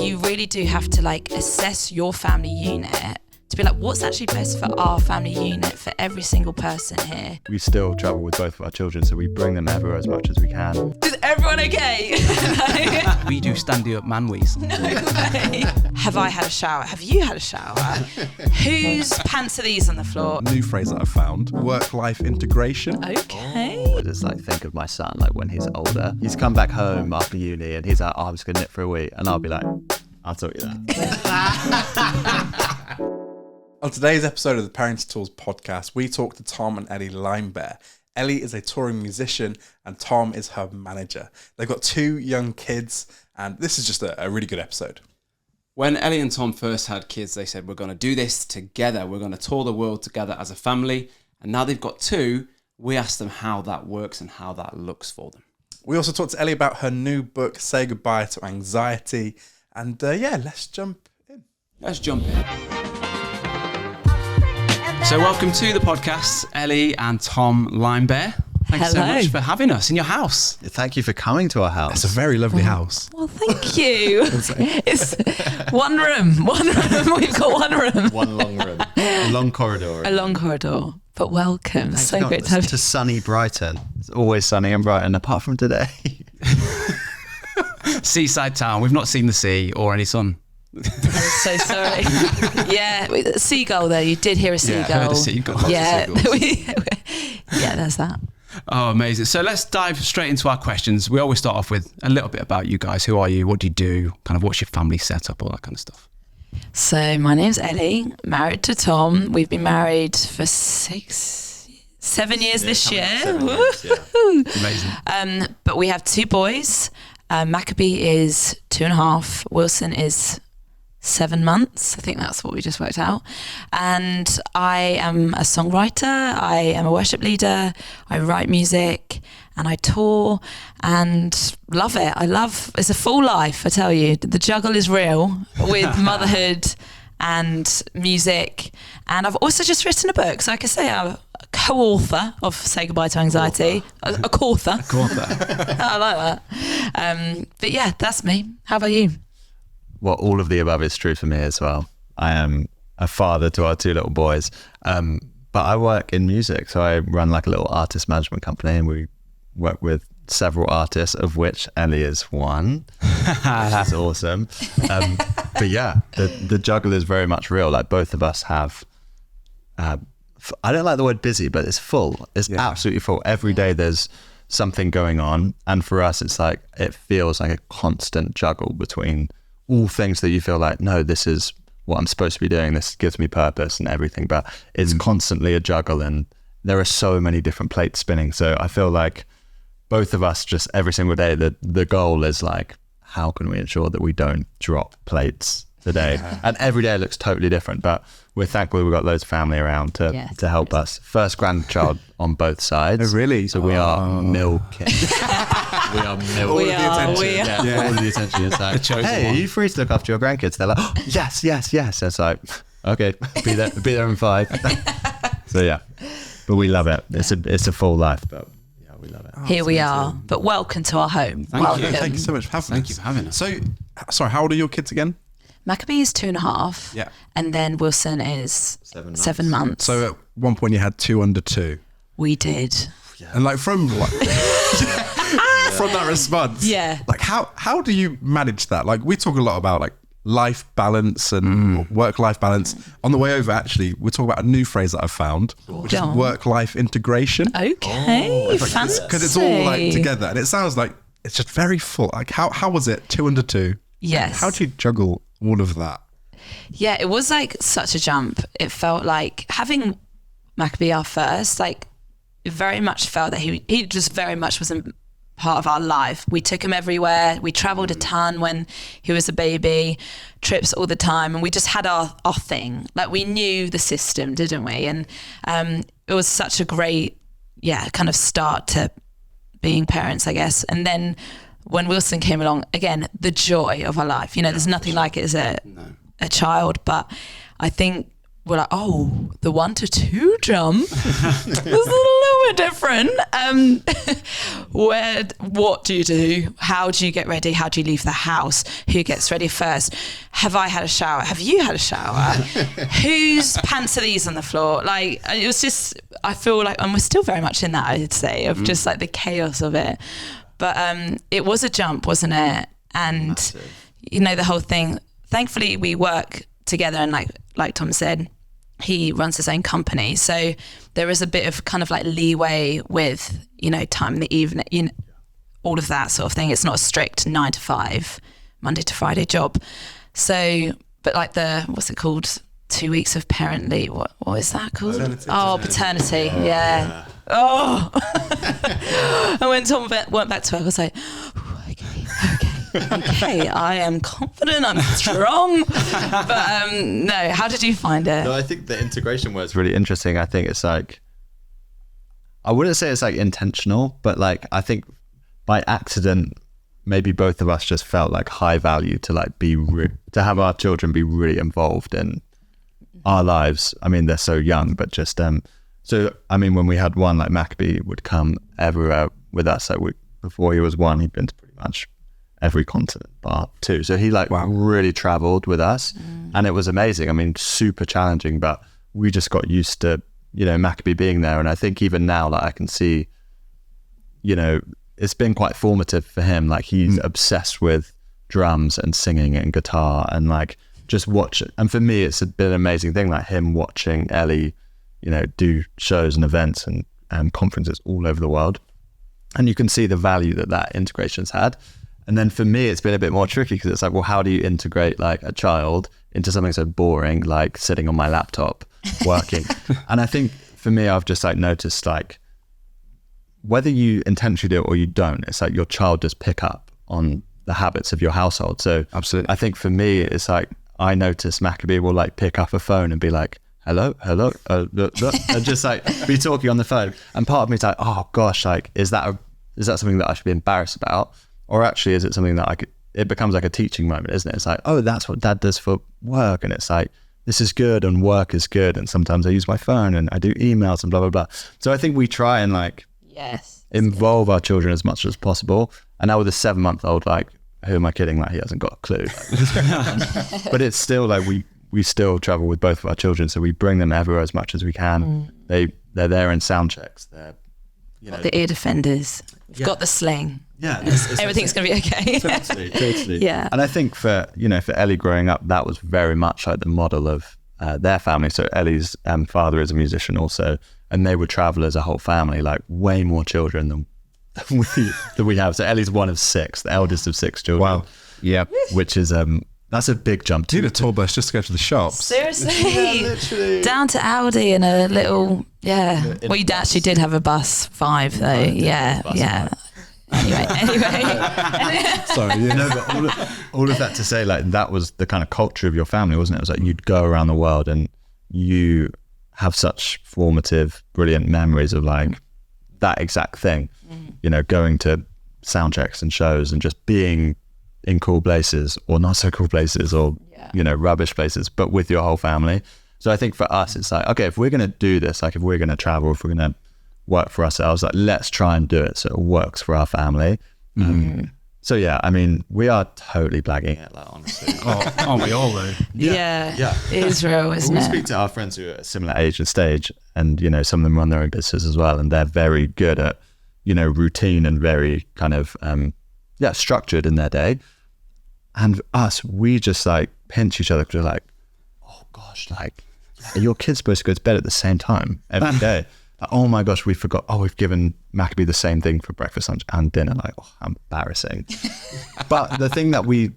you really do have to like assess your family unit to be like, what's actually best for our family unit, for every single person here. We still travel with both of our children, so we bring them everywhere as much as we can. Is everyone okay? We do standing up man-wees. No way. Have I had a shower? Have you had a shower? Whose pants are these on the floor? New phrase that I found, work-life integration. Okay. I just like think of my son, like when he's older. He's come back home after uni and he's like, oh, I'm just gonna knit for a week. And I'll be like, I'll tell you that. On today's episode of the Parenting Tools podcast, we talk to Tom and Elle Limebear. Ellie is a touring musician and Tom is her manager. They've got 2 young kids and this is just a really good episode. When Ellie and Tom first had kids, they said, we're going to do this together. We're going to tour the world together as a family. And now they've got 2. We asked them how that works and how that looks for them. We also talked to Ellie about her new book, Say Goodbye to Anxiety. And let's jump in. Let's jump in. So welcome to the podcast, Ellie and Tom Limebear. Thanks so much for having us in your house. Thank you for coming to our house. It's a very lovely house. Well, thank you. It's one room. We've got one room. One long room. A long corridor. A long corridor. But welcome. Thanks so great to have you. To sunny Brighton. It's always sunny in Brighton, apart from today. Seaside town. We've not seen the sea or any sun. I'm so sorry. Yeah, seagull though. You did hear a seagull. Yeah, I heard a seagull. Yeah, yeah, there's that. Oh, amazing. So let's dive straight into our questions. We always start off with a little bit about you guys. Who are you? What do you do? Kind of what's your family setup? All that kind of stuff. So my name's Ellie, married to Tom. We've been married for 7 years this year. 7 years, yeah. Amazing. But we have 2 boys. Maccabee is 2.5. Wilson is 7 months. I think that's what we just worked out. And I am a songwriter. I am a worship leader. I write music and I tour and love it. It's a full life, I tell you. The juggle is real with motherhood and music. And I've also just written a book. So I can say I'm a co-author of Say Goodbye to Anxiety. A co-author. I like that. But yeah, that's me. How about you? Well, all of the above is true for me as well. I am a father to our 2 little boys, but I work in music. So I run like a little artist management company and we work with several artists, of which Ellie is one. That's awesome. But yeah, the juggle is very much real. Like both of us have, I don't like the word busy, but it's full. It's absolutely full. Every day there's something going on. And for us, it's like, it feels like a constant juggle between all things that you feel like, no, this is what I'm supposed to be doing. This gives me purpose and everything, but it's constantly a juggle and there are so many different plates spinning. So I feel like both of us just every single day, the goal is like, how can we ensure that we don't drop plates today? Yeah. And every day looks totally different, but we're thankful we've got loads of family around to help us. First grandchild on both sides. Oh, really? So we are milking. We are milking. All of the attention. It's like, hey, are you free to look after your grandkids? They're like, oh, yes. It's like, okay, be there in 5. So yeah, but we love it. It's a full life, but yeah, we love it. Here we are, but welcome to our home. Thank you so much for having us. So, sorry, how old are your kids again? Maccabee is 2.5. Yeah. And then Wilson is 7 months. So at one point you had 2 under 2. We did. Yeah. And like from that response, like how do you manage that? Like we talk a lot about like life balance and work-life balance. On the way over, actually, we're talking about a new phrase that I've found, which is work-life integration. Okay, fancy. Because it's all like together, and it sounds like it's just very full. Like how was it 2 under 2? Yes. How do you juggle all of that? Yeah, it was like such a jump. It felt like having Maccabee our first, like it very much felt that he just very much was a part of our life. We took him everywhere. We traveled a ton when he was a baby, trips all the time, and we just had our thing. Like we knew the system, didn't we? And it was such a great, kind of start to being parents, I guess. And then when Wilson came along, again, the joy of our life. You know, there's nothing like it as a child, but I think we're like, oh, the 1 to 2 jump was a little of different. What do you do? How do you get ready? How do you leave the house? Who gets ready first? Have I had a shower? Have you had a shower? Whose pants are these on the floor? Like, it was just, I feel like, and we're still very much in that, I'd say, of just like the chaos of it. But it was a jump, wasn't it? And Massive. you know, the whole thing, thankfully we work together, and like Tom said, he runs his own company, so there is a bit of kind of like leeway with, you know, time in the evening, you know, all of that sort of thing. It's not a strict 9 to 5 Monday to Friday job. So but like the, what's it called, 2 weeks of parent leave, what is that called? Paternity. Yeah. Oh. And when Tom went back to work, I was like, okay, I am confident, I'm strong. But no, how did you find it? No, I think the integration was really interesting. I think it's like, I wouldn't say it's like intentional, but like I think by accident, maybe both of us just felt like high value to like to have our children be really involved in our lives. I mean, they're so young, but just so I mean, when we had one, like Maccabee would come everywhere with us. Like before he was one, he'd been to pretty much every continent bar two. So he like really traveled with us, and it was amazing. I mean, super challenging, but we just got used to, you know, Maccabee being there. And I think even now, like I can see, you know, it's been quite formative for him. Like he's obsessed with drums and singing and guitar and like just watch it. And for me, it's been an amazing thing, like him watching Ellie, you know, do shows and events and conferences all over the world. And you can see the value that integration's had. And then for me, it's been a bit more tricky because it's like, well, how do you integrate like a child into something so boring, like sitting on my laptop working? And I think for me, I've just like noticed like, whether you intentionally do it or you don't, it's like your child does pick up on the habits of your household. So absolutely, I think for me, it's like, I notice Maccabee will like pick up a phone and be like, hello, and just like be talking on the phone. And part of me is like, oh gosh, like, is that something that I should be embarrassed about? Or actually, is it something that it becomes like a teaching moment, isn't it? It's like, oh, that's what dad does for work. And it's like, this is good and work is good. And sometimes I use my phone and I do emails and blah, blah, blah. So I think we try and like, involve our children as much as possible. And now with a 7-month-old, like, who am I kidding? Like, he hasn't got a clue. But it's still like we still travel with both of our children, so we bring them everywhere as much as we can. They're there in sound checks. They're, you know, the ear defenders. We've got the sling. Yeah, everything's going to be okay. Totally. Yeah. And I think for Ellie growing up, that was very much like the model of their family. So Ellie's father is a musician also, and they would travel as a whole family, like way more children than we have. So Ellie's one of 6, the eldest of 6 children. Wow. Yeah. Which is that's a big jump. Need a tour bus just to go to the shops. Seriously. Literally. Down to Aldi in a little, well, you actually did have a bus 5 though. Yeah. Anyway. Sorry. Yeah. No, but all of that to say, like, that was the kind of culture of your family, wasn't it? It was like you'd go around the world and you have such formative, brilliant memories of like that exact thing, you know, going to sound checks and shows and just being in cool places or not so cool places or, you know, rubbish places, but with your whole family. So I think for us, it's like, okay, if we're going to do this, like if we're going to travel, if we're going to work for ourselves, like let's try and do it so it works for our family. So yeah, I mean, we are totally blagging it, like, honestly. Aren't we all though? Yeah. It is real, isn't We it? speak to our friends who are at a similar age and stage, and, you know, some of them run their own businesses as well, and they're very good at, you know, routine and very kind of, structured in their day. And us, we just like pinch each other because we're like, oh gosh, like, are your kids supposed to go to bed at the same time every day? Like, oh my gosh, we forgot. Oh, we've given Maccabee the same thing for breakfast, lunch, and dinner. Like, oh, how embarrassing. But the thing that we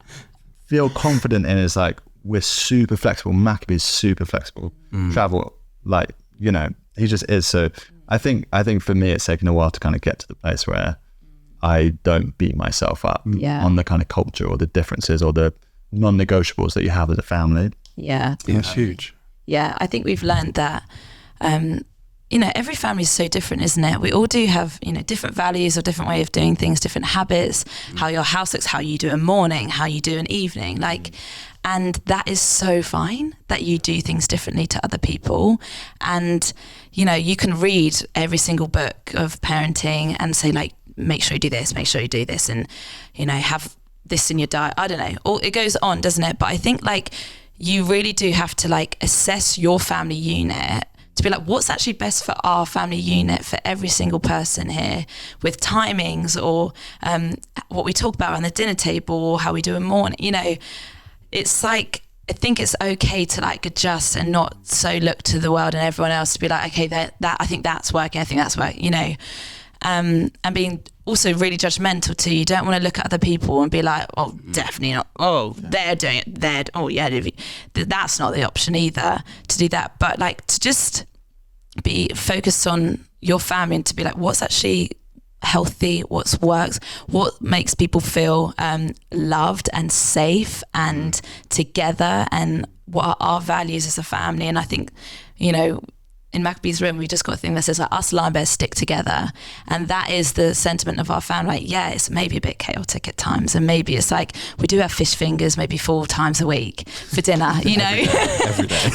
feel confident in is like, we're super flexible. Maccabee's super flexible. Travel, like, you know, he just is. So I think for me, it's taken a while to kind of get to the place where I don't beat myself up on the kind of culture or the differences or the non-negotiables that you have as a family. Yeah. Yeah, it's huge. Yeah, I think we've learned that every family is so different, isn't it? We all do have, different values or different way of doing things, different habits, how your house looks, how you do a morning, how you do an evening, and that is so fine that you do things differently to other people. And, you can read every single book of parenting and say like, make sure you do this, and, have this in your diet. I don't know. It goes on, doesn't it? But I think like you really do have to like assess your family unit to be like, what's actually best for our family unit for every single person here, with timings or what we talk about around the dinner table or how we do a morning. It's like, I think it's okay to like adjust and not so look to the world and everyone else to be like, okay, that I think that's working, I think that's working, and being also really judgmental too. You don't want to look at other people and be like, oh, definitely not. Oh, they're doing it. Oh yeah, that's not the option either to do that. But like to just be focused on your family and to be like, what's actually healthy, what works, what makes people feel loved and safe and together, and what are our values as a family. And I think, in Maccabee's room, we just got a thing that says like, us Limebears stick together. And that is the sentiment of our family. Like, yeah, it's maybe a bit chaotic at times. And maybe it's like, we do have fish fingers maybe 4 times a week for dinner, Every day.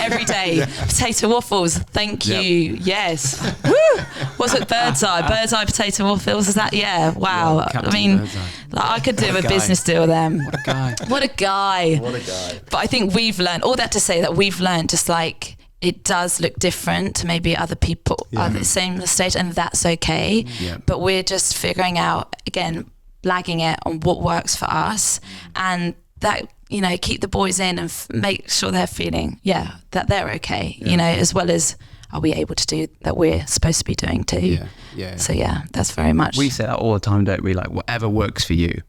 Every day. Yeah. Potato waffles. Thank you. Yes. Woo! What's it? Bird's eye potato waffles. Is that? Yeah. Wow. Yeah, I mean, like, I could do a business deal with them. What a guy. What a guy. What a guy. But I think we've learned, all that to say that we've learned just like, it does look different to maybe other people at the same stage, and that's okay. Yeah. But we're just figuring out, again, blagging it on what works for us, and that, keep the boys in and make sure they're feeling, that they're okay, as well as are we able to do that we're supposed to be doing too. Yeah. So that's very much. We say that all the time, don't we? Like, whatever works for you,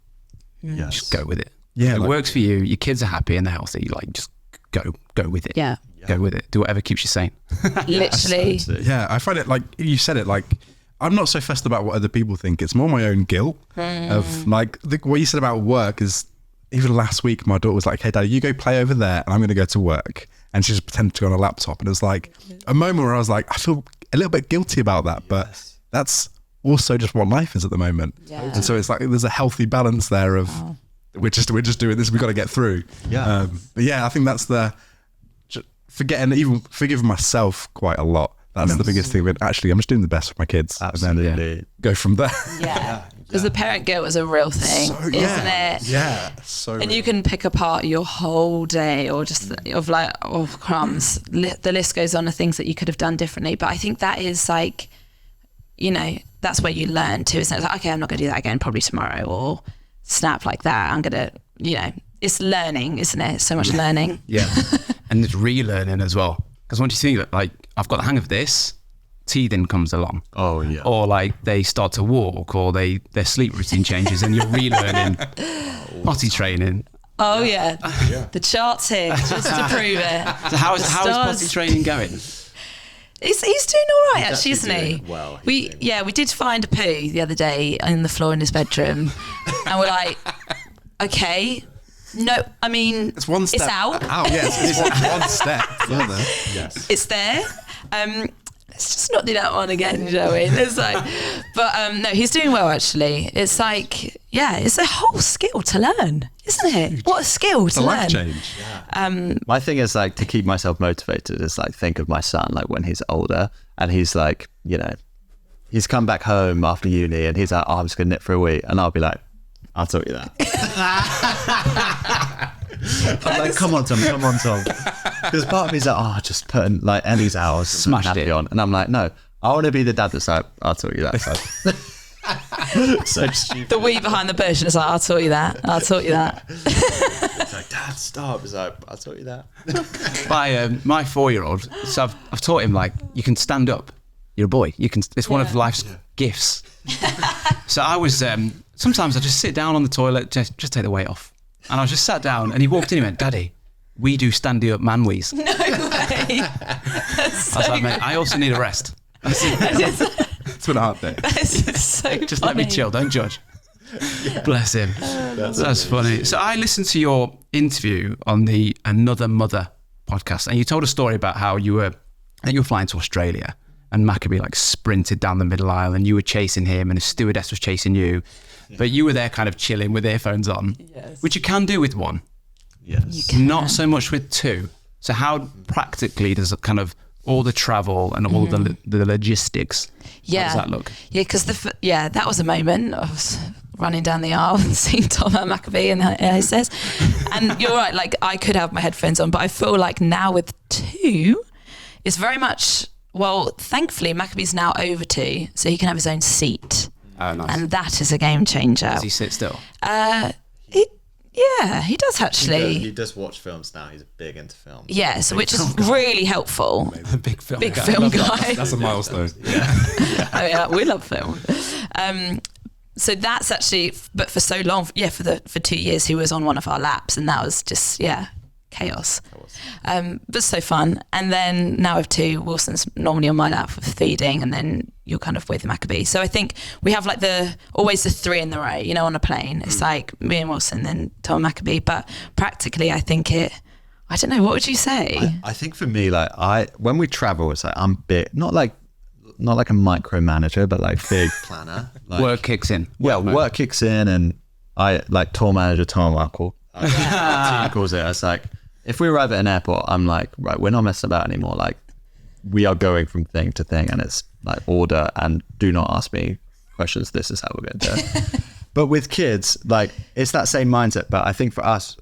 Yes. just go with it. Yeah, If it like- works for you, your kids are happy and they're healthy, like, just go with it. Yeah. Go with it. Do whatever keeps you sane. Literally. Yeah, I find it like you said it. Like I'm not so fussed about what other people think. It's more my own guilt of like what you said about work is. Even last week, my daughter was like, "Hey, Daddy, you go play over there, and I'm going to go to work." And she just pretended to go on a laptop, and it was like a moment where I was like, I feel a little bit guilty about that, but that's also just what life is at the moment. Yeah. And so it's like there's a healthy balance there of we're just doing this. We've got to get through. Yeah. But yeah, I think that's forgiving myself quite a lot. That's the biggest thing. But actually, I'm just doing the best for my kids, and then Absolutely. go from there. Yeah. Because the parent guilt is a real thing, isn't it? Yeah. So. And you can pick apart your whole day or just of crumbs. The list goes on of things that you could have done differently. But I think that is like, that's where you learn too, isn't it? It's like, okay, I'm not going to do that again, probably tomorrow, or snap like that. I'm going to, it's learning, isn't it? So much learning. Yeah. And it's relearning as well. Because once you think that, like, I've got the hang of this, teething comes along. Oh, yeah. Or like they start to walk, or their sleep routine changes, and you're relearning potty training. Oh yeah. The chart's here just to prove it. So how is Stars. potty training going? He's doing all right, actually, isn't he? doing well. We did find a poo the other day on the floor in his bedroom, and we're like, okay, no, I mean, It's one step It's out. Yes, it's one step further. Yes. It's there. Let's just not do that one again, shall we? It's like, but no, he's doing well actually. It's like, it's a whole skill to learn, isn't it? What a skill It's to a learn. life change. My thing is like to keep myself motivated is like think of my son like when he's older and he's like, he's come back home after uni and he's like, oh, I'm just gonna knit for a week, and I'll be like, I'll tell you that. I'm like, come on, Tom. Because part of me's like, oh, just putting like Ellie's hours, Smashed nappy it on, and I'm like, no, I want to be the dad that's like, I'll tell you that. So stupid. The we behind the bush, and it's like, I'll taught you that. It's like, Dad, stop. It's like, I'll tell you that. My 4-year-old, so I've taught him, like, you can stand up. You're a boy. You can. It's one of life's gifts. So I was sometimes I just sit down on the toilet, just take the weight off, and I was just sat down, and he walked in and went, Daddy, we do standing up man wees. No way. I was like, mate, I also need a rest. It's been a hard day. That's so Just let me funny. chill, don't judge. Bless him. That's funny. So I listened to your interview on the Another Mother podcast, and you told a story about how you were flying to Australia, and Maccabee like sprinted down the middle aisle and you were chasing him and a stewardess was chasing you, but you were there kind of chilling with earphones on, which you can do with one. Yes. Not so much with two. So how practically does it kind of all the travel and all the logistics, how does that look? Yeah, because that was a moment. I was running down the aisle and seeing Tom at Maccabee and he says, and you're right, like I could have my headphones on, but I feel like now with two, it's very much, well, thankfully Maccabee's now over two, so he can have his own seat. Oh, nice. And that is a game changer. Does he sit still? Yeah, he does actually. He does watch films now. He's big into films. Yes, which is really helpful. A big film Big guy. film guy. That's a milestone. Oh yeah, we love film. So that's actually, but for so long, for 2 years, he was on one of our laps, and that was just chaos. But so fun. And then now with two, Wilson's normally on my lap for feeding, and then you're kind of with Maccabee. So I think we have like always the three in the row, on a plane. It's like me and Wilson, then Tom and Maccabee. But practically, I think I don't know, what would you say? I think for me, like when we travel, it's like I'm big, not like a micromanager, but like big planner. Like, Work kicks in. Work kicks in, and I like tour manager Tom Markle. Our team calls it. It's like if we arrive at an airport, I'm like, right, we're not messing about anymore. Like we are going from thing to thing, and it's like order and do not ask me questions. This is how we're going to do it. But with kids, like it's that same mindset. But I think for us,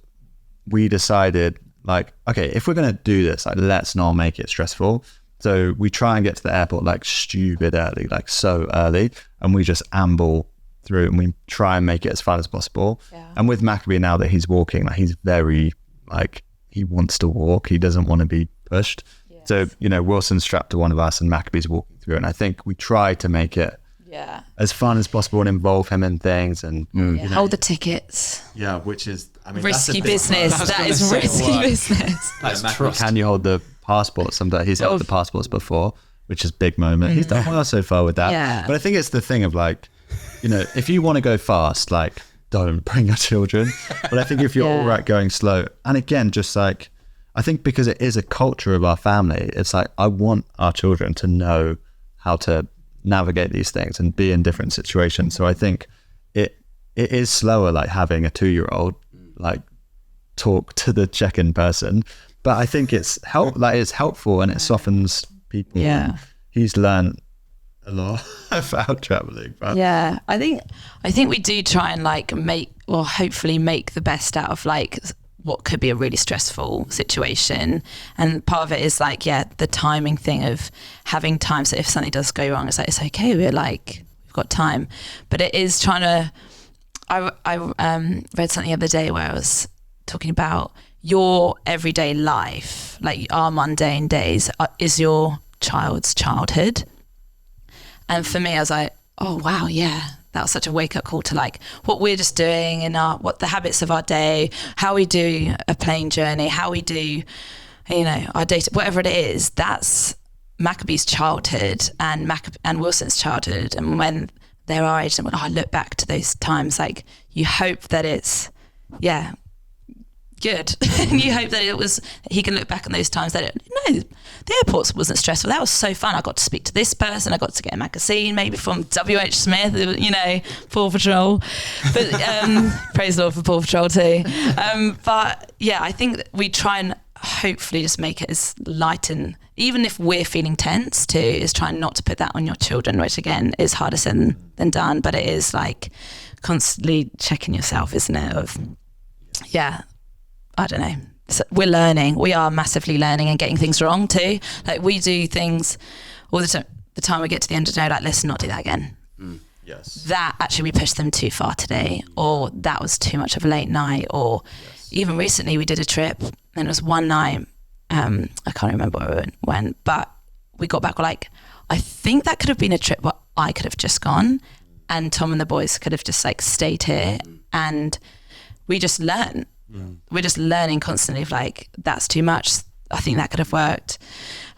we decided like, okay, if we're going to do this, like let's not make it stressful. So we try and get to the airport like stupid early, like so early, and we just amble through and we try and make it as fun as possible. Yeah. And with Maccabee, now that he's walking, like he's very like, he wants to walk. He doesn't want to be pushed. Yes. So, Wilson's strapped to one of us and Maccabee's walking through. And I think we try to make it as fun as possible and involve him in things and hold the tickets. Yeah, which is, risky business. That is risky business. That's trust. Can you hold the passports? Sometimes he's held the passports before, which is a big moment. He's done well so far with that. Yeah. But I think it's the thing of like, if you want to go fast, like don't bring your children. But I think if you're all right going slow, and again, just like, I think because it is a culture of our family, it's like, I want our children to know how to navigate these things and be in different situations. So I think it is slower, like having a 2-year-old, like talk to the check-in person. But I think it's helpful and it softens people. Yeah. He's learned a lot about traveling. But I think we do try and like hopefully make the best out of like what could be a really stressful situation. And part of it is like, the timing thing of having time. So if something does go wrong, it's like, it's okay. We've got time. But it is trying to, I read something the other day where I was talking about your everyday life, like our mundane days, is your child's childhood. And for me, I was like, oh wow, that was such a wake up call to like what we're just doing in what the habits of our day, how we do a plane journey, how we do, our data, whatever it is. That's Maccabee's childhood and Wilson's childhood. And when they're our age, and I look back to those times, like you hope that it's good. And you hope that he can look back on those times that the airport wasn't stressful. That was so fun. I got to speak to this person. I got to get a magazine, maybe from W.H. Smith, Paw Patrol. But praise the Lord for Paw Patrol too. But I think that we try and hopefully just make it as light, and even if we're feeling tense too, is trying not to put that on your children, which again is harder said than done, but it is like constantly checking yourself, isn't it? I don't know. So we're learning. We are massively learning and getting things wrong too. Like we do things all the time. The time we get to the end of the day, like let's not do that again. Yes. That actually we pushed them too far today, or that was too much of a late night, or even recently we did a trip and it was one night. I can't remember where we went, but we got back. We're like, I think that could have been a trip where I could have just gone, and Tom and the boys could have just like stayed here, and we just learn. We're just learning constantly of like, that's too much. I think that could have worked.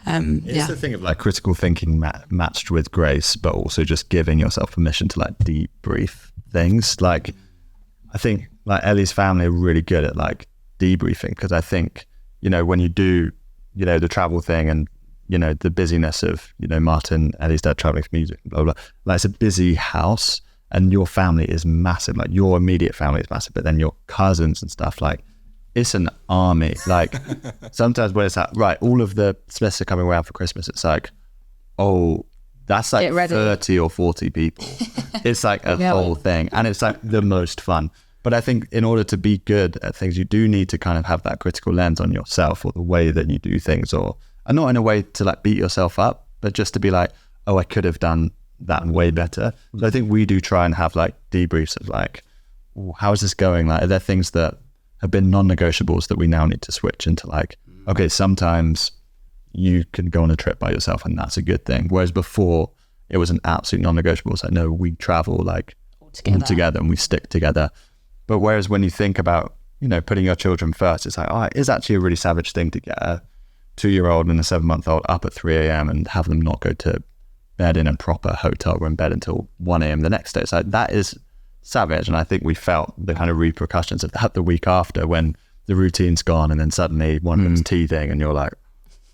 It's the thing of like critical thinking matched with grace, but also just giving yourself permission to like debrief things. Like I think like Ellie's family are really good at like debriefing, because I think, when you do, the travel thing and the busyness of, Martin, Ellie's dad traveling for music, blah, blah. Like it's a busy house and your family is massive. Like your immediate family is massive, but then your cousins and stuff, like it's an army. Like sometimes when it's like, right, all of the Smiths are coming around for Christmas, it's like, oh, that's like 30 or 40 people. It's like a whole thing. And it's like the most fun. But I think in order to be good at things, you do need to kind of have that critical lens on yourself or the way that you do things, and not in a way to like beat yourself up, but just to be like, oh, I could have done that way better. So I think we do try and have like debriefs of like, how is this going? Like, are there things that have been non-negotiables that we now need to switch into like, okay, sometimes you can go on a trip by yourself and that's a good thing. Whereas before it was an absolute non-negotiable. It's like, no, we travel like all together and we stick together. But whereas when you think about, putting your children first, it's like, oh, it is actually a really savage thing to get a 2-year-old and a 7-month-old up at 3 a.m. and have them not go to bed in a proper hotel room bed until 1 a.m. the next day. It's like, that is savage. And I think we felt the kind of repercussions of that the week after when the routine's gone and then suddenly one of them's teething and you're like,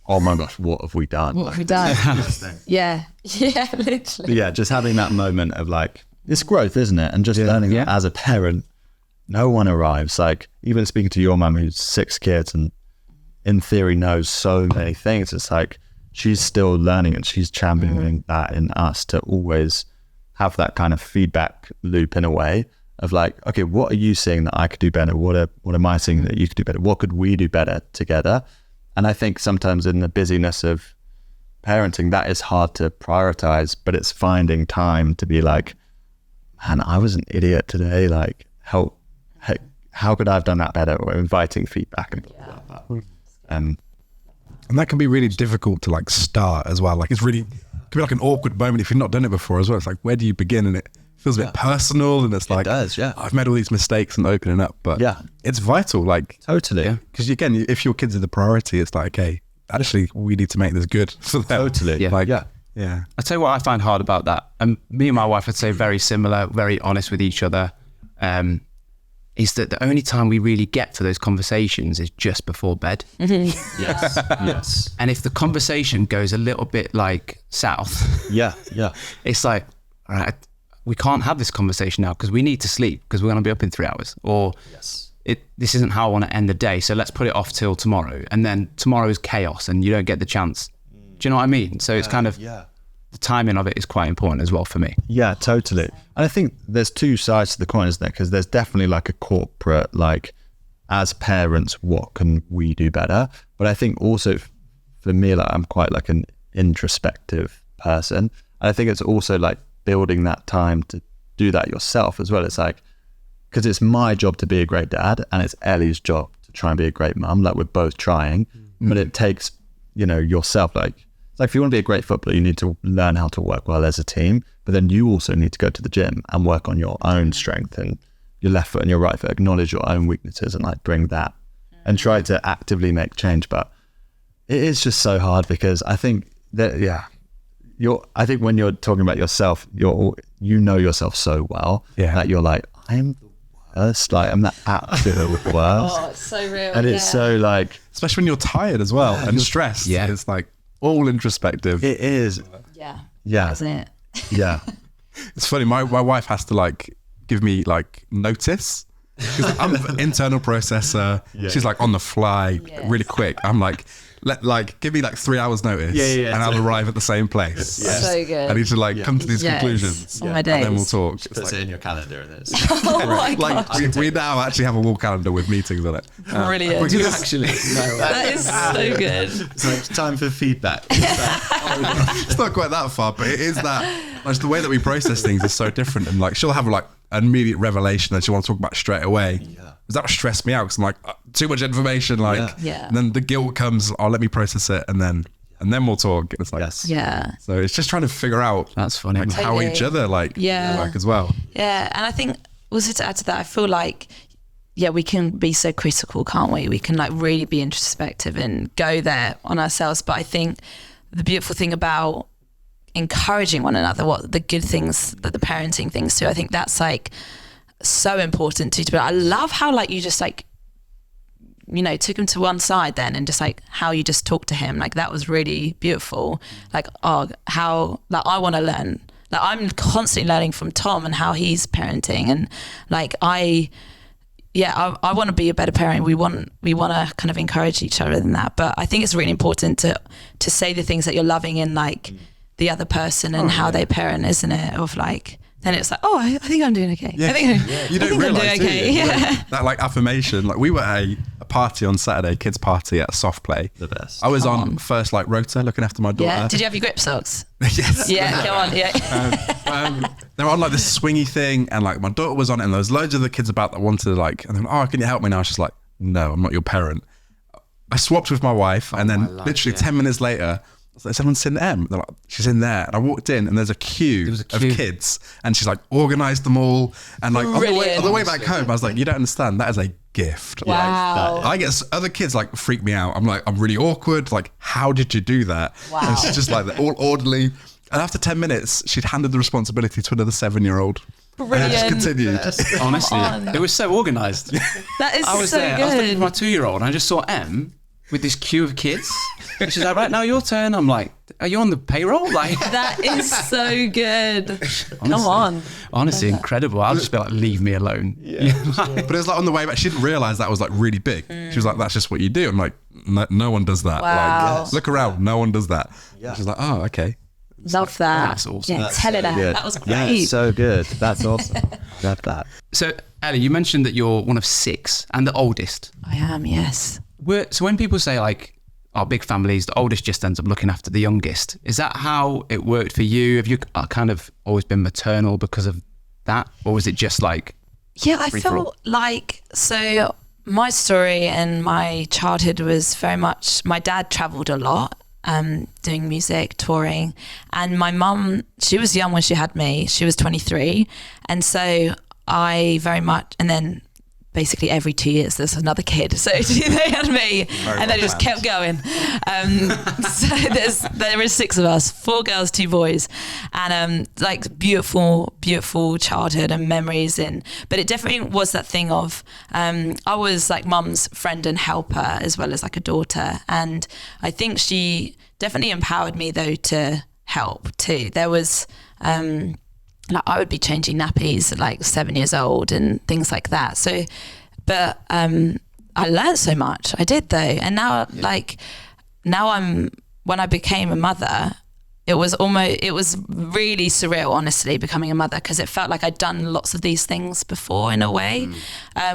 oh my gosh, what have we done? What have we done? Yeah, literally. But yeah, just having that moment of like, it's growth, isn't it? And just learning that as a parent, no one arrives. Like even speaking to your mum who's 6 kids and in theory knows so many things, it's like she's still learning and she's championing that in us to always have that kind of feedback loop in a way of like, okay, what are you seeing that I could do better? What am I seeing that you could do better? What could we do better together? And I think sometimes in the busyness of parenting, that is hard to prioritize, but it's finding time to be like, man, I was an idiot today. Like, how could I have done that better? Or inviting feedback and stuff like that. And that can be really difficult to like start as well. Like it can be like an awkward moment if you've not done it before as well. It's like, where do you begin? And it feels a bit personal and it's like, it does, I've made all these mistakes and opening up, but it's vital. Like totally. Because again, if your kids are the priority, it's like, okay, actually we need to make this good for them. Totally. Yeah. Like, yeah. I'll tell you what I find hard about that. And me and my wife, I'd say very similar, very honest with each other. Is that the only time we really get to those conversations is just before bed. Yes. And if the conversation goes a little bit like south, it's like, all right, we can't have this conversation now because we need to sleep because we're going to be up in 3 hours. Or this isn't how I want to end the day, so let's put it off till tomorrow. And then tomorrow is chaos and you don't get the chance. Do you know what I mean? So it's kind of, the timing of it is quite important as well for me. Yeah, totally. And I think there's 2 sides to the coin, isn't there? Because there's definitely like a corporate, like as parents, what can we do better? But I think also for me, like I'm quite like an introspective person. And I think it's also like building that time to do that yourself as well. It's like, because it's my job to be a great dad and it's Ellie's job to try and be a great mum. Like we're both trying, but it takes, yourself, like, it's like if you want to be a great footballer, you need to learn how to work well as a team, but then you also need to go to the gym and work on your own strength and your left foot and your right foot, acknowledge your own weaknesses and like bring that and try to actively make change. But it is just so hard because I think that, I think when you're talking about yourself, you know yourself so well that you're like, I'm the worst. Like I'm the absolute worst. Oh, it's so real. And it's so like, especially when you're tired as well and stressed. Yeah. It's like all introspective. it is. Yeah. Isn't it? Yeah. It's funny. My wife has to like give me like notice because I'm an internal processor. She's like on the fly, really quick. I'm like, give me like 3 hours notice and I'll arrive at the same place. So good. I need to like come to these conclusions On my and then we'll days. talk. Puts it in your calendar and it's Oh my Like God. we now actually have a wall calendar with meetings on it. Brilliant. Do you actually? No. That is so good. so it's time for feedback. It's not quite that far, but it is that. Like, the way that we process things is so different, and like she'll have like an immediate revelation that she wants to talk about straight away. That would stress me out because I'm like too much information. Like, and then the guilt comes. Oh, let me process it, and then we'll talk. It's like, So it's just trying to figure out. That's funny. Like, how each other like work as well. Yeah, and I think also to add to that, I feel like we can be so critical, can't we? We can like really be introspective and go there on ourselves. But I think the beautiful thing about encouraging one another, what the good things that the parenting things do, I think that's like so important to do. But I love how like you just like took him to one side then, and just like how you just talk to him, like that was really beautiful. Like, how, like, I want to learn. Like, I'm constantly learning from Tom and how he's parenting, and like I want to be a better parent. We want to kind of encourage each other in that. But I think it's really important to say the things that you're loving in like the other person and how they parent, isn't it? Of like, then it's like, I think I'm doing okay. Yeah. I think You don't realise, I'm doing do okay. you? Yeah. That like affirmation. Like we were at a party on Saturday, kids party at Soft Play. The best. I was on first like rota looking after my daughter. Yeah. Did you have your grip socks? Yes. Yeah. Come on. Yeah. They were on like this swingy thing, and like my daughter was on it, and there was loads of the kids about that wanted to like, and then, can you help me? And I was just like, no, I'm not your parent. I swapped with my wife, and then literally 10 minutes later, I was like, someone's seen Em. They're like, she's in there. And I walked in, and there's a queue of kids, and she's like organised them all. And like on the way back home, I was like, you don't understand. That is a gift. Wow. Like, I get other kids like freak me out. I'm like, I'm really awkward. Like, how did you do that? Wow. And she's just like all orderly. And after 10 minutes, she'd handed the responsibility to another 7-year-old. Brilliant. And it just continued. Honestly, on. it was so organised. That is I was so there. I was looking good. at my 2-year-old, and I just saw Em with this queue of kids. And she's like, right, now your turn. I'm like, are you on the payroll? Like, That is so good. Come on. honestly, incredible. I'll just be like, leave me alone. But it was like on the way back, she didn't realise that was like really big. She was like, that's just what you do. I'm like, no one does that. Wow. Like, look around, no one does that. She's like, oh, okay. Love that. That's awesome. Yeah, tell her that. Good. That was great. Yeah, it's so good. That's awesome. Love that. So, Ellie, you mentioned that you're one of 6 and the oldest. I am, yes. So when people say like, big families, the oldest just ends up looking after the youngest. Is that how it worked for you? Have you kind of always been maternal because of that? Or was it just like... Yeah, I free for all? felt like, so my story and my childhood was very much, my dad travelled a lot, doing music, touring. And my mum, she was young when she had me. She was 23. And so I very much, and then basically every 2 years there's another kid. So they had me and they just kept going. So there is 6 of us, 4 girls, 2 boys, and like beautiful childhood and memories but it definitely was that thing of I was like mum's friend and helper as well as like a daughter, and I think she definitely empowered me though to help too. There was like I would be changing nappies at like 7 years old and things like that. So, but I learned so much. I did though, and now when I became a mother, it was really surreal, honestly, becoming a mother, because it felt like I'd done lots of these things before in a way,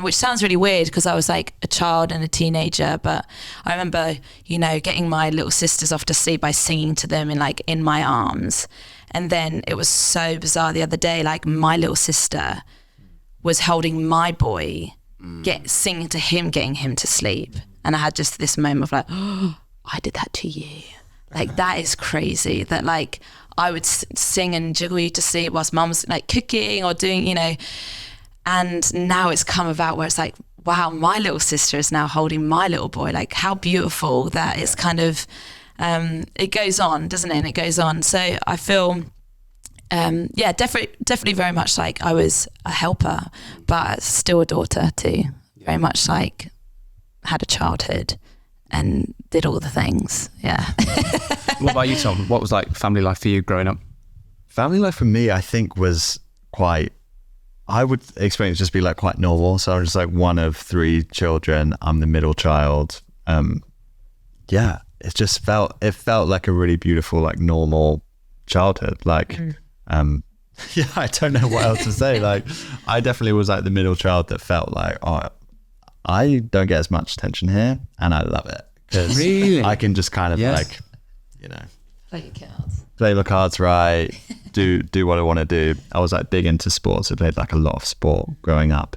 which sounds really weird because I was like a child and a teenager. But I remember, getting my little sisters off to sleep by singing to them in my arms. And then it was so bizarre the other day, like my little sister was holding my boy, singing to him, getting him to sleep. And I had just this moment of like, I did that to you. Like, that is crazy that like I would sing and jiggle you to sleep whilst mum's like cooking or doing, and now it's come about where it's like, wow, my little sister is now holding my little boy. Like, how beautiful that it's kind of, it goes on, doesn't it? And it goes on. So I feel, definitely very much like I was a helper, but still a daughter too. Very much like had a childhood and did all the things. Yeah. What about you, Tom? What was like family life for you growing up? Family life for me, I think, was quite, I would experience just be like quite normal. So I'm just like one of 3 children. I'm the middle child. It felt like a really beautiful, like normal childhood. Like, I don't know what else to say. Like, I definitely was like the middle child that felt like, I don't get as much attention here, and I love it because Really? I can just kind of Play your cards. play my cards right, do what I want to do. I was like big into sports. I played like a lot of sport growing up,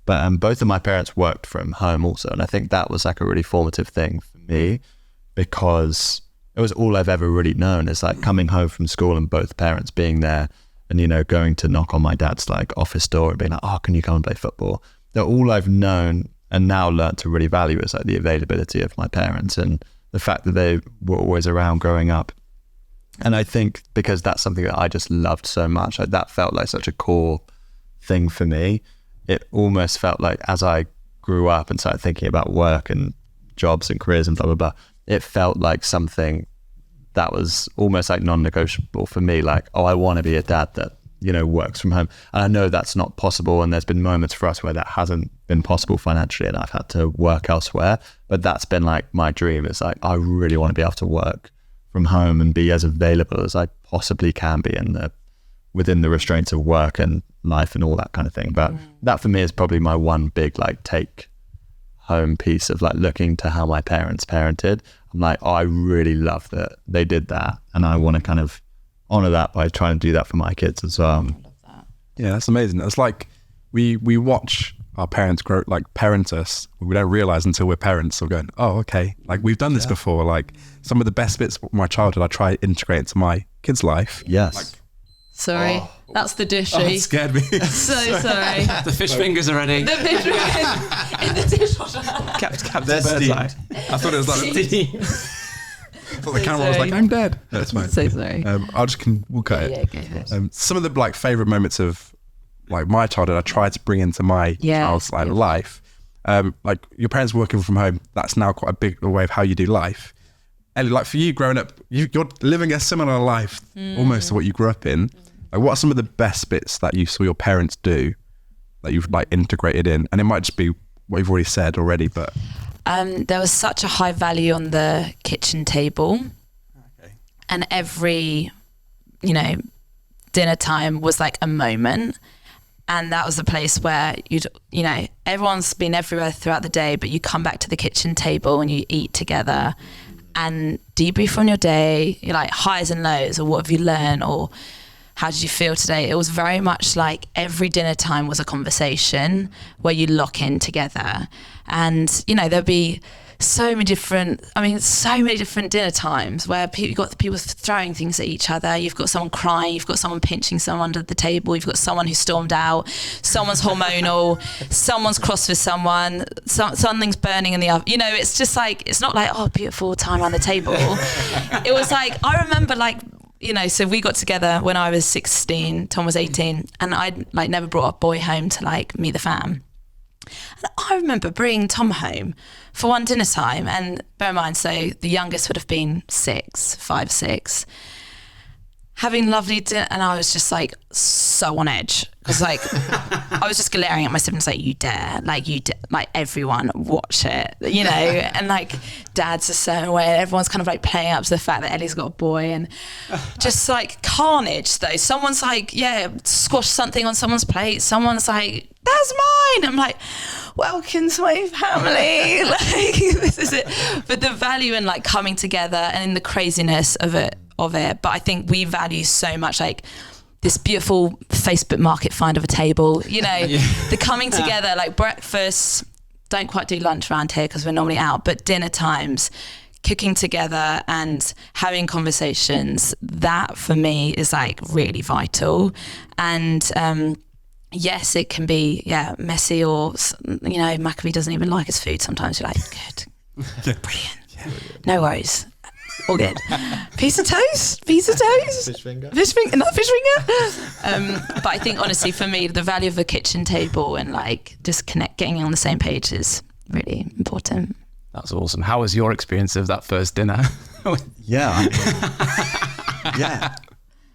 but both of my parents worked from home also, and I think that was like a really formative thing for me because it was all I've ever really known. Is like coming home from school and both parents being there, and going to knock on my dad's like office door and being like, "Oh, can you come and play football?" They're all I've known and now learned to really value is like the availability of my parents and the fact that they were always around growing up. And I think because that's something that I just loved so much, like that felt like such a core thing for me. It almost felt like as I grew up and started thinking about work and jobs and careers and blah, blah, blah, it felt like something that was almost like non-negotiable for me. Like, oh, I want to be a dad that, you know, works from home. And I know that's not possible. And there's been moments for us where that hasn't been possible financially and I've had to work elsewhere. But that's been like my dream. It's like, I really want to be able to work from home and be as available as I possibly can be within the restraints of work and life and all that kind of thing. But that for me is probably my one big like take home piece of like looking to how my parents parented. I'm like, oh, I really love that they did that. And I want to kind of honor that by trying to do that for my kids as well. Yeah, that's amazing. It's like we watch our parents grow, like parent us. We don't realize until we're parents. We're going, oh, okay. Like we've done this before. Like some of the best bits of my childhood, I try to integrate into my kid's life. Yes. Sorry, that's the dishy. Oh, it scared me. So sorry. The fish fingers are ready. The fish in the dishwasher. Captain They're Birdseye. I thought it was like, I thought the camera was like, I'm dead. No, it's fine. So sorry. We'll cut it. Yeah, go for it. Some of the like favorite moments of like my childhood, I tried to bring into my child's like life. Like your parents working from home, that's now quite a big way of how you do life. Ellie, like for you growing up, you're living a similar life almost to what you grew up in. Like what are some of the best bits that you saw your parents do that you've like integrated in? And it might just be what you've already said already, but there was such a high value on the kitchen table. Okay. And every, you know, dinner time was like a moment. And that was the place where you know, everyone's been everywhere throughout the day, but you come back to the kitchen table and you eat together and debrief on your day, you're like highs and lows, or what have you learned, or how did you feel today? It was very much like every dinner time was a conversation where you lock in together. And, you know, there'd be so many different dinner times where you've got people throwing things at each other. You've got someone crying. You've got someone pinching someone under the table. You've got someone who stormed out. Someone's hormonal. Someone's cross with someone. Something's burning in the oven. You know, it's just like, it's not like, oh, beautiful time around the table. It was like, I remember like, you know, so we got together when I was 16, Tom was 18, and I'd like never brought a boy home to like meet the fam. And I remember bringing Tom home for one dinner time, and bear in mind, so the youngest would have been 5, 6, having lovely dinner, and I was just like so on edge because like I was just glaring at my siblings like, you dare, like like everyone watch it, you know, and like dad's a certain way, and everyone's kind of like playing up to the fact that Ellie's got a boy, and just like carnage though. Someone's like, squash something on someone's plate. Someone's like, that's mine. I'm like, welcome to my family. Like this is it. But the value in like coming together and in the craziness of it. But I think we value so much like this beautiful Facebook market find of a table, you know, the coming together, like breakfast, don't quite do lunch around here because we're normally out, but dinner times, cooking together and having conversations, that for me is like really vital. And yes, it can be messy, or you know, Maccabee doesn't even like his food sometimes. You're like, good, brilliant, no worries. All good. Piece of toast. Fish finger. Another fish finger. But I think honestly, for me, the value of the kitchen table and like just getting on the same page is really important. That's awesome. How was your experience of that first dinner? Yeah. Yeah.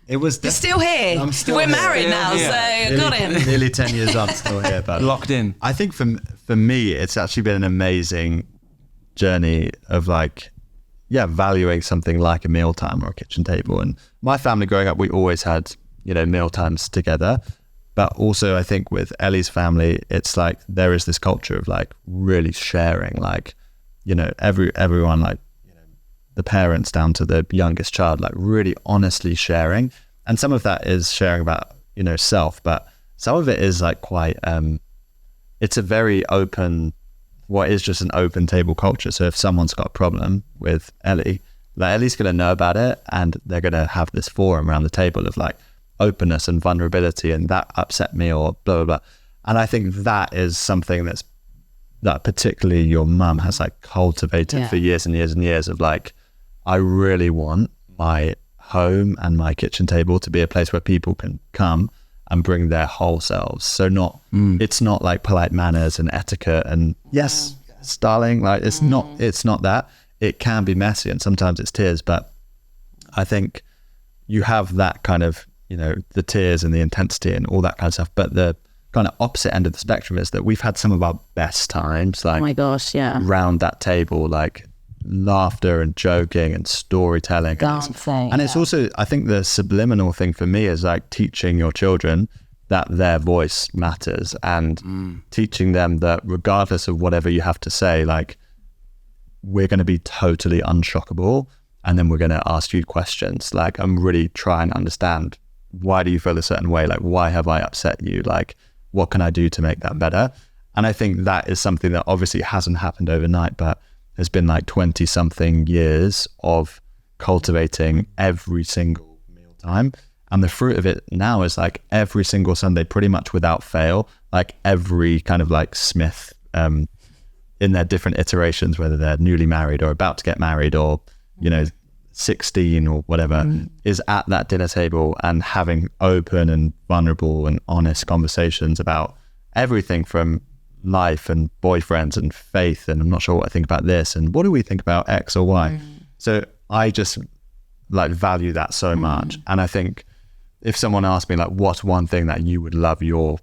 It was. You're still here. I'm still We're here. married now, so got him. Nearly 10 years on, still here. But Locked in. I think for me, it's actually been an amazing journey of like, valuing something like a mealtime or a kitchen table. And my family growing up, we always had, you know, mealtimes together. But also I think with Ellie's family, it's like there is this culture of like really sharing, like, you know, everyone, like, you know, the parents down to the youngest child, like really honestly sharing. And some of that is sharing about, you know, self, but some of it is like quite, it's a very open, what is just an open table culture. So if someone's got a problem with Ellie, like Ellie's going to know about it, and they're going to have this forum around the table of like openness and vulnerability, and that upset me, or blah, blah, blah. And I think that is something that particularly your mum has like cultivated for years and years and years of like, I really want my home and my kitchen table to be a place where people can come and bring their whole selves. So it's not like polite manners and etiquette and yes, darling, like it's not that. It can be messy and sometimes it's tears, but I think you have that kind of, you know, the tears and the intensity and all that kind of stuff. But the kind of opposite end of the spectrum is that we've had some of our best times, like Oh my gosh, yeah. round that table, like laughter and joking and storytelling. Dancing. And it's also, I think the subliminal thing for me is like teaching your children that their voice matters and teaching them that regardless of whatever you have to say, like we're going to be totally unshockable. And then we're going to ask you questions. Like, I'm really trying to understand, why do you feel a certain way? Like, why have I upset you? Like, what can I do to make that better? And I think that is something that obviously hasn't happened overnight, but there's been like 20 something years of cultivating every single mealtime. And the fruit of it now is like every single Sunday, pretty much without fail, like every kind of like Smith in their different iterations, whether they're newly married or about to get married or, you know, 16 or whatever, is at that dinner table and having open and vulnerable and honest conversations about everything from life and boyfriends and faith and I'm not sure what I think about this and what do we think about X or Y. So I just like value that so much. And I think if someone asked me like, what's one thing that you would love your,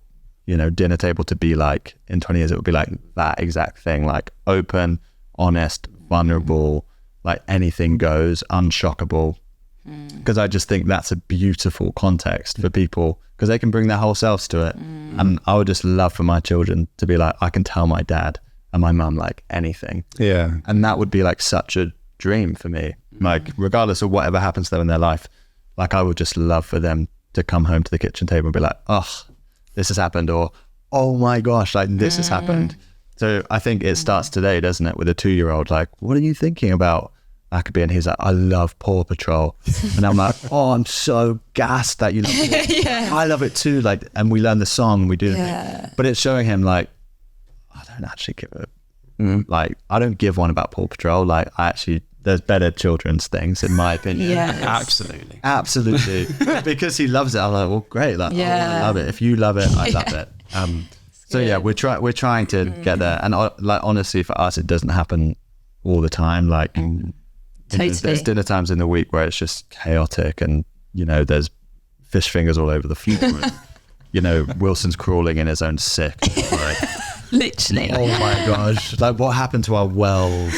you know, dinner table to be like in 20 years, it would be like that exact thing, like open, honest, vulnerable, like anything goes, unshockable. Because I just think that's a beautiful context for people because they can bring their whole selves to it. And I would just love for my children to be like, I can tell my dad and my mum like anything. Yeah. And that would be like such a dream for me. Like regardless of whatever happens to them in their life, like I would just love for them to come home to the kitchen table and be like, oh, this has happened, or oh my gosh, like this has happened. So I think it starts today, doesn't it, with a 2-year-old, like, what are you thinking about Maccabee? And he's like, I love Paw Patrol. And I'm like, oh, I'm so gassed that you love it. I love it too. Like, and we learn the song, we do the thing. But it's showing him like, I don't actually give a, like, I don't give one about Paw Patrol. Like, I actually, there's better children's things in my opinion. Absolutely. Because he loves it. I'm like, well, great. Like, I love it. If you love it, I love it. So yeah, we're trying to get there. And like, honestly, for us, it doesn't happen all the time. Like, there's dinner times in the week where it's just chaotic and, you know, there's fish fingers all over the floor. And, you know, Wilson's crawling in his own sick. Like, Literally. oh my gosh. Like, what happened to our wells?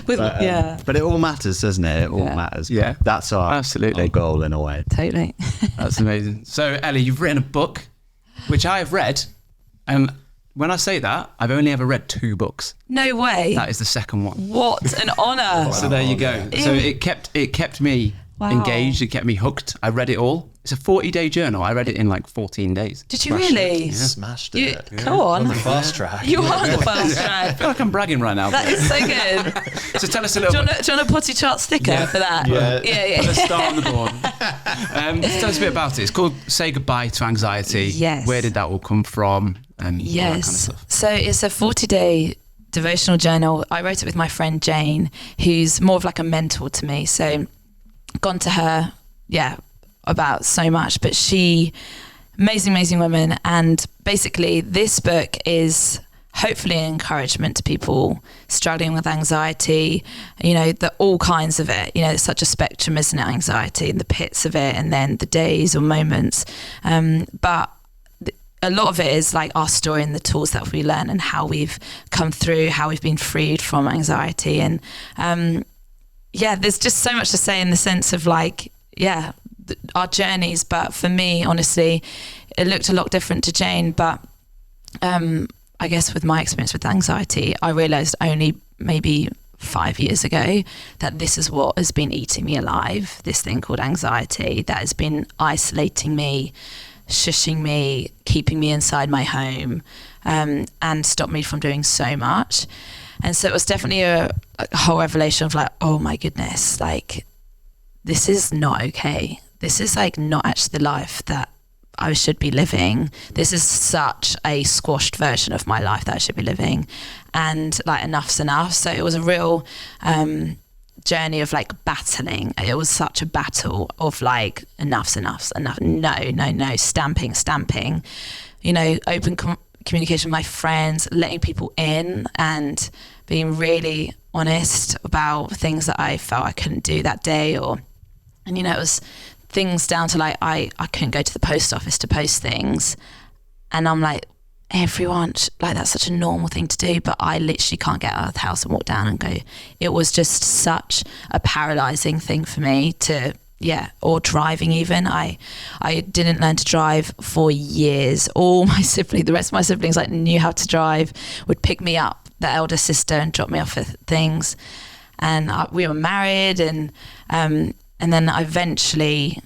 But it all matters, doesn't it? It all matters. Yeah. That's our goal in a way. Totally. That's amazing. So, Ellie, you've written a book, which I have read. And when I say that, I've only ever read 2 books. No way. That is the second one. What an honour. So there you go. So it kept me engaged. It kept me hooked. I read it all. It's a 40-day journal. I read it in like 14 days. Did you really? Smashed You, it. Go on. The fast track. You are the fast I track. feel like I'm bragging right now. That is so good. So tell us a little bit. Do you want a potty chart sticker for that? Yeah. Put a star on the board. Tell us a bit about it. It's called Say Goodbye to Anxiety. Yes. Where did that all come from? And all that kind of stuff. So it's a 40-day devotional journal. I wrote it with my friend Jane, who's more of like a mentor to me. So gone to her, about so much, but she, amazing woman. And basically this book is hopefully an encouragement to people struggling with anxiety, you know, all kinds of it. You know, it's such a spectrum, isn't it? Anxiety and the pits of it, and then the days or moments. But a lot of it is like our story and the tools that we learn and how we've come through, how we've been freed from anxiety. And there's just so much to say in the sense of like, our journeys. But for me, honestly, it looked a lot different to Jane. But I guess with my experience with anxiety, I realised only maybe 5 years ago that this is what has been eating me alive, this thing called anxiety that has been isolating me, shushing me, keeping me inside my home, and stopped me from doing so much. And so it was definitely a whole revelation of like, oh my goodness, like this is not okay. This is like not actually the life that I should be living. This is such a squashed version of my life that I should be living, and like enough's enough. So it was a real journey of like battling. It was such a battle of like enough, no, stamping, you know, open communication with my friends, letting people in, and being really honest about things that I felt I couldn't do that day. And you know, it was things down to like I couldn't go to the post office to post things, and I'm like, everyone, like, that's such a normal thing to do, but I literally can't get out of the house and walk down and go. It was just such a paralyzing thing for me to, or driving even. I didn't learn to drive for years. All my siblings, the rest of my siblings, like, knew how to drive, would pick me up, the elder sister, and drop me off at things. And we were married, and then I eventually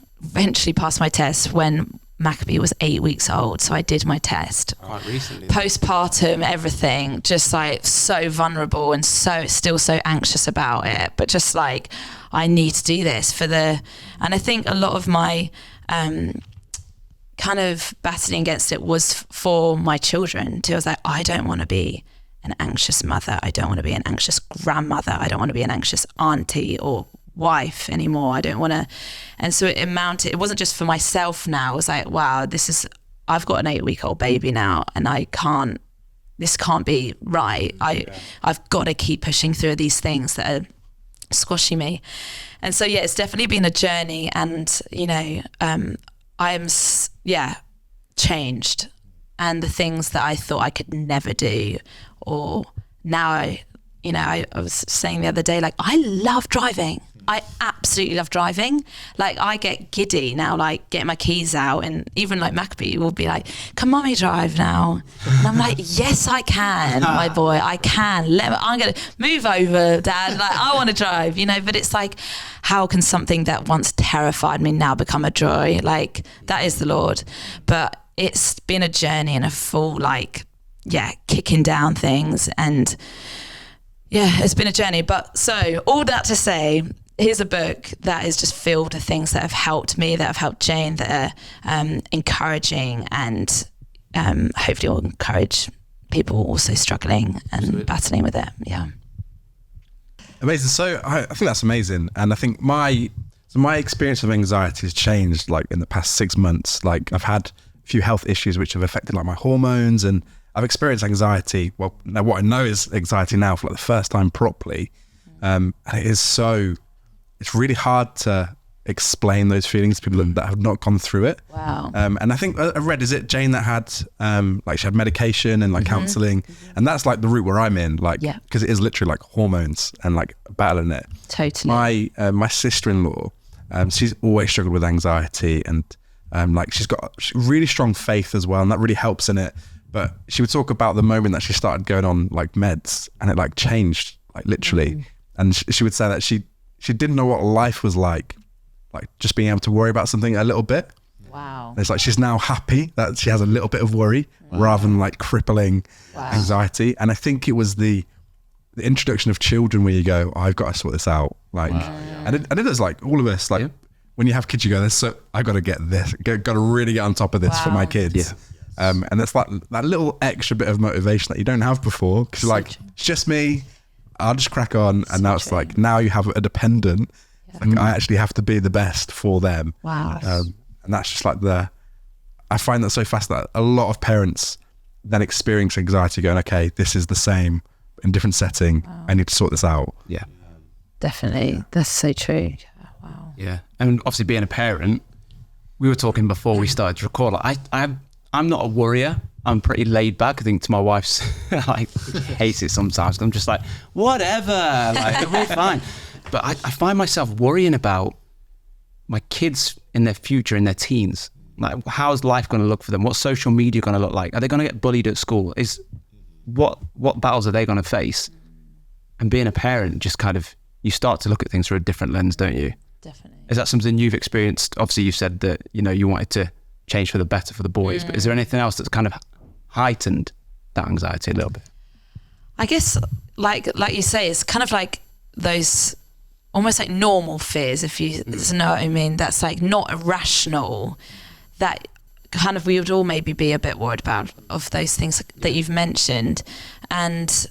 passed my test when Maccabee was 8 weeks old. So I did my test quite recently, postpartum, everything, just like so vulnerable and still so anxious about it, but just like, I need to do this and I think a lot of my kind of battling against it was for my children too. I was like, I don't want to be an anxious mother, I don't want to be an anxious grandmother, I don't want to be an anxious auntie or wife anymore. I don't want to. And so it mounted. It wasn't just for myself now. It was like, wow, I've got an 8-week-old baby now, and this can't be right. I've got to keep pushing through these things that are squashing me. And so, it's definitely been a journey, and, you know, I am, changed. And the things that I thought I could never do, or now I was saying the other day, like, I love driving. I absolutely love driving. Like, I get giddy now, like, getting my keys out, and even like Maccabee will be like, can mommy drive now? And I'm like, yes, I can, my boy, I can. I'm going to move over, Dad. Like, I want to drive, you know, but it's like, how can something that once terrified me now become a joy? Like, that is the Lord. But it's been a journey and a full, like, kicking down things, and it's been a journey. But so all that to say, here's a book that is just filled with things that have helped me, that have helped Jane, that are encouraging, and hopefully will encourage people also struggling and battling with it. Amazing. So I think that's amazing. And I think my experience of anxiety has changed, like, in the past 6 months. Like, I've had a few health issues which have affected, like, my hormones, and I've experienced anxiety. Well, now what I know is anxiety now for, like, the first time properly. And it's really hard to explain those feelings to people that have not gone through it. Wow. And I think I read, is it Jane that had, like, she had medication and, like, counselling, and that's, like, the route where I'm in, like, because it is literally, like, hormones and, like, battling it. Totally. My sister-in-law, she's always struggled with anxiety, and like, she's got really strong faith as well, and that really helps in it. But she would talk about the moment that she started going on, like, meds, and it, like, changed, like, literally. And she would say that she didn't know what life was like just being able to worry about something a little bit. Wow. And it's like, she's now happy that she has a little bit of worry rather than, like, crippling anxiety. And I think it was the introduction of children where you go, I've got to sort this out. Like, and it is, like, all of us, like, when you have kids, you go, I got to get this, got to really get on top of this for my kids. And it's like that little extra bit of motivation that you don't have before, because you're like, it's just me, I'll just crack on. And now it's like, now you have a dependent. Like, I actually have to be the best for them. Wow. And that's just like I find that so fascinating. A lot of parents then experience anxiety going, okay, this is the same in different setting. I need to sort this out. Yeah. Definitely. That's so true. Wow. Yeah. And obviously, being a parent, we were talking before we started to record, like, I'm not a worrier. I'm pretty laid back. I think to my wife's, like, hates it sometimes. I'm just like, whatever, like, we're fine. But I find myself worrying about my kids in their future, in their teens. Like, how's life going to look for them? What's social media going to look like? Are they going to get bullied at school? What battles are they going to face? And being a parent, just kind of, you start to look at things through a different lens, don't you? Definitely. Is that something you've experienced? Obviously, you said that, you know, you wanted to change for the better for the boys, but is there anything else that's kind of heightened that anxiety a little bit? I guess, like you say, it's kind of like those almost like normal fears, if you know what I mean. That's like not irrational, that kind of we would all maybe be a bit worried about, of those things that you've mentioned. And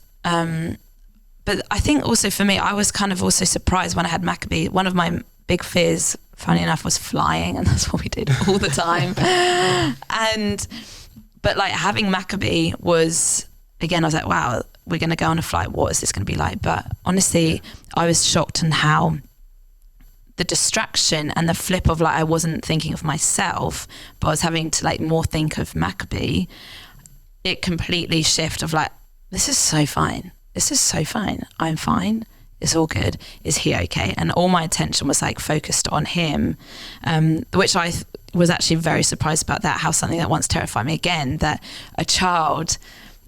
but I think also for me, I was kind of also surprised when I had Maccabee. One of my big fears, funny enough, was flying, and that's what we did all the time. But like having Maccabee was, again, I was like, wow, we're going to go on a flight. What is this going to be like? But honestly, I was shocked in how the distraction and the flip of like, I wasn't thinking of myself, but I was having to like more think of Maccabee. It completely shift of like, this is so fine. This is so fine. I'm fine. It's all good. Is he okay? And all my attention was like focused on him, which I was actually very surprised about that, how something that once terrified me again, that a child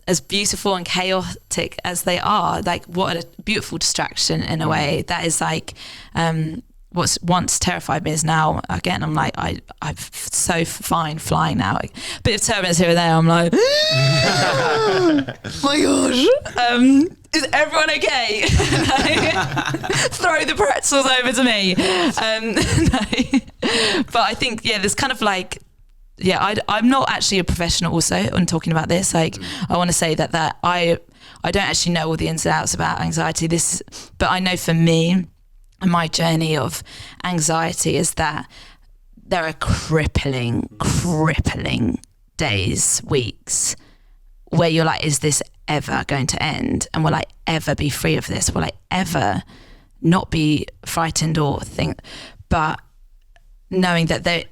as beautiful and chaotic as they are, like what a beautiful distraction in a way. That is like, what's once terrified me is now, again, I'm like, I'm so fine flying now. Like, a bit of turbulence here and there, I'm like, oh my gosh, is everyone okay? Throw the pretzels over to me. No. But I think, yeah, there's kind of like, yeah, I'm not actually a professional also on talking about this. Like, I want to say that I don't actually know all the ins and outs about anxiety. But I know for me, and my journey of anxiety is that there are crippling days, weeks where you're like, is this ever going to end? And will I ever be free of this? Will I ever not be frightened or think? But knowing that there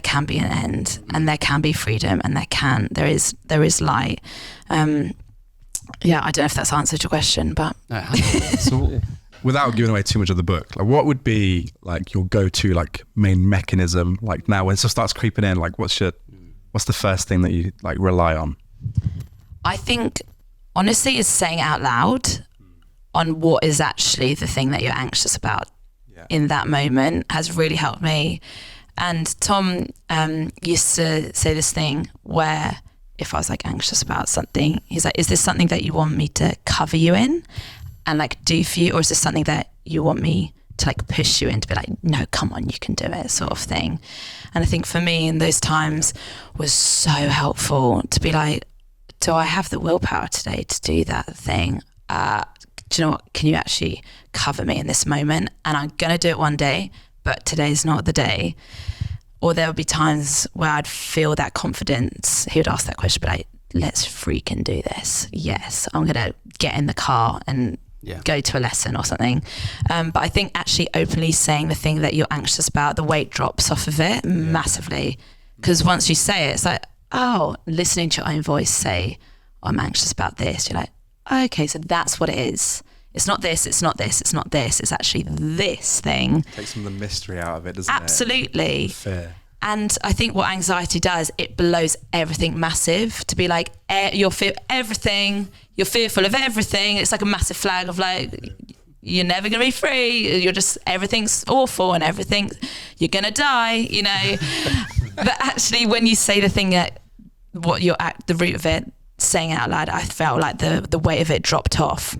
can be an end, and there can be freedom, and there is light. Yeah, I don't know if that's answered your question, but So, without giving away too much of the book, like what would be like your go-to like main mechanism? Like now when it starts creeping in, like what's the first thing that you like rely on? I think honestly is saying out loud on what is actually the thing that you're anxious about in that moment has really helped me. And Tom used to say this thing where if I was like anxious about something, he's like, is this something that you want me to cover you in and like do for you, or is this something that you want me to like push you in to be like, no, come on, you can do it, sort of thing. And I think for me in those times was so helpful to be like, do I have the willpower today to do that thing? Do you know what, can you actually cover me in this moment? And I'm gonna do it one day, but today's not the day. Or there would be times where I'd feel that confidence. He would ask that question, but like, let's freaking do this. Yes, I'm gonna get in the car and go to a lesson or something. But I think actually openly saying the thing that you're anxious about, the weight drops off of it massively. Because once you say it, it's like, oh, listening to your own voice say, oh, I'm anxious about this. You're like, okay, so that's what it is. It's not this, it's not this, it's not this. It's actually this thing. Takes some of the mystery out of it, doesn't Absolutely. it? Fair. And I think what anxiety does, it blows everything massive. To be like, you're fearful of everything. It's like a massive flag of like, you're never going to be free. You're just, everything's awful and everything, you're going to die, you know. But actually when you say the thing that, what you're at the root of it, saying out loud, I felt like the weight of it dropped off.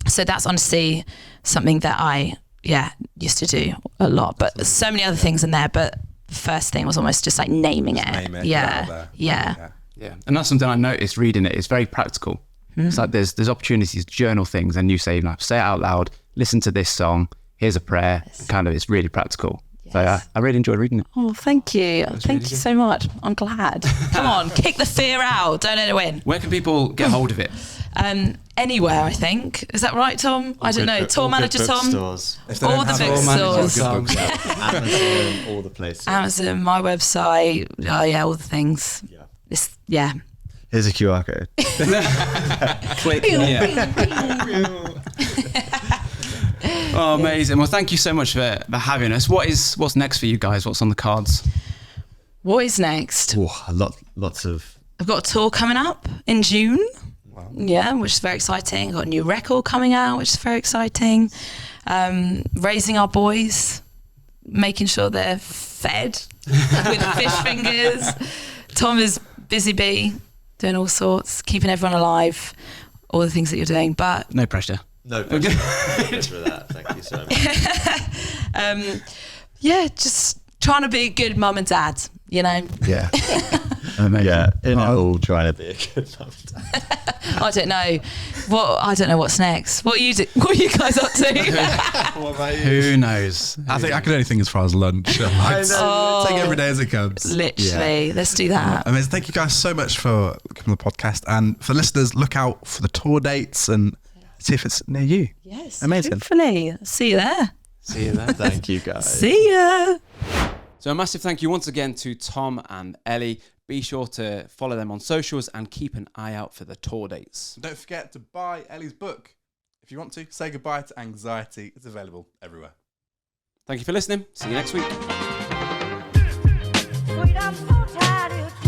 So that's honestly something that I, used to do a lot, but there's so many other things in there. But the first thing was almost just like naming it. Name it. Yeah. And that's something I noticed reading it. It's very practical. It's like there's opportunities to journal things, and you say it out loud, listen to this song, here's a prayer, kind of, it's really practical. So I really enjoyed reading it. Oh, thank you. Thank you so much. I'm glad. Come on, kick the fear out. Don't let it win. Where can people get hold of it? Anywhere, I think. Is that right, Tom? I don't know. Tour manager Tom? Stores. All the bookstores. Amazon, all the places. Amazon, my website. Oh, yeah, all the things. Yeah. Here's a QR code. Click. Oh, amazing. Well, thank you so much for having us. What's next for you guys? What's on the cards? What is next? Oh, lots of... I've got a tour coming up in June. Wow. Yeah, which is very exciting. I've got a new record coming out, which is very exciting. Raising our boys, making sure they're fed with fish fingers. Tom is busy bee, doing all sorts, keeping everyone alive, all the things that you're doing. But no pressure. No pressure. For that. Thank you so much. Just trying to be a good mum and dad, you know. Yeah. Amazing. Yeah, in it all, trying to be a good mum. I don't know. I don't know what's next. What are you guys up to? What about you? Who knows? I think I can only think as far as lunch. Like, take every day as it comes. Literally. Let's do that. Amazing. Thank you guys so much for coming on the podcast. And for listeners, look out for the tour dates and see if it's near you. Yes. Amazing. Hopefully. See you there. See you there. Thank you, guys. See ya. So a massive thank you once again to Tom and Ellie. Be sure to follow them on socials and keep an eye out for the tour dates. Don't forget to buy Ellie's book. If you want to, Say Goodbye to Anxiety. It's available everywhere. Thank you for listening. See you next week. Sweet, I'm so tired of